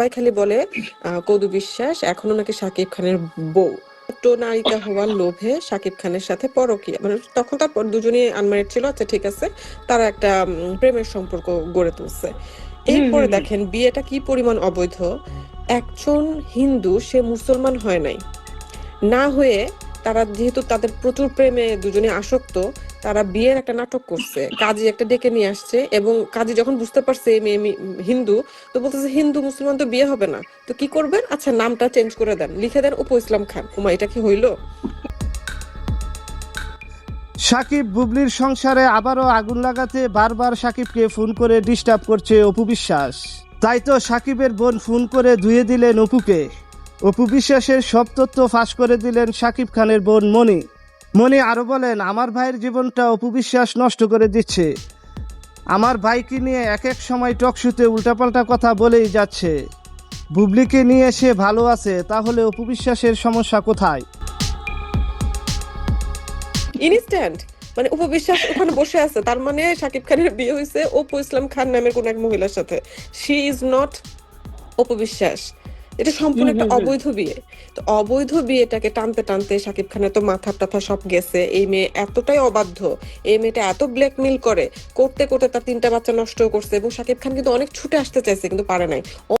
সবাই খালি বলে কদু বিশ্বাস এখনো নাকি শাকিব খানের বউ। নায়িকা হওয়ার লোভে শাকিব খানের সাথে পরকীয়া, মানে তখন তার দুজনেই আনম্যারিড ছিল, আচ্ছা ঠিক আছে, তারা একটা প্রেমের সম্পর্ক গড়ে তুলছে। এরপরে দেখেন বিয়েটা কি পরিমাণ অবৈধ। একজন হিন্দু, সে মুসলমান হয় নাই, না হয়ে তারা যেহেতু তাদের প্রচুর প্রেমে দুজনে আসক্ত, তারা বিয়ের একটা নাটক করছে, কাজী একটা ডেকে নিয়ে আসছে, এবং কাজী যখন বুঝতে পারছে এই মেয়ে হিন্দু, তো বলতেছে হিন্দু মুসলমান তো বিয়ে হবে না, তো কি করবেন, আচ্ছা নামটা চেঞ্জ করে দেন, লিখে দেন অপু ইসলাম খান। ওমা, এটা কি হইলো? সাকিব বুবলির সংসারে আবারও আগুন লাগাতে বারবার সাকিবকে ফোন করে ডিস্টার্ব করছে অপু বিশ্বাস। তাই তো সাকিবের বোন ফোন করে ধুয়ে দিলেন অপুকে। অপু বিশ্বাসের সব তথ্য ফাঁস করে দিলেন সাকিব খানের বোন মনি। মনি আরো বলেন, আমার ভাইয়ের জীবনটা অপু বিশ্বাস নষ্ট করে দিচ্ছে। আমার ভাইকে নিয়ে এক এক সময় টকশুতে উল্টাপাল্টা কথা বলেই যাচ্ছে। বুবলিকে নিয়ে সে ভালো আছে, তাহলে অপু বিশ্বাসের সমস্যা কোথায়? ইনস্ট্যান্ট, মানে অপু বিশ্বাস ওখানে বসে আছে, তার মানে শাকিব খানের বিয়ে হয়েছে অপু ইসলাম খান নামের কোন এক মহিলার সাথে। She is not Apu Biswas. এটা সম্পূর্ণ একটা অবৈধ বিয়ে। তো অবৈধ বিয়েটাকে টানতে টানতে শাকিব খানের তো মাথা টাথা সব গেছে। এই মেয়ে এতটাই অবাধ্য, এই মেয়েটা এত ব্ল্যাকমেল করতে করতে তার 3টা বাচ্চা নষ্ট করছে, এবং শাকিব খান কিন্তু অনেক ছুটে আসতে চাইছে কিন্তু পারে নাই।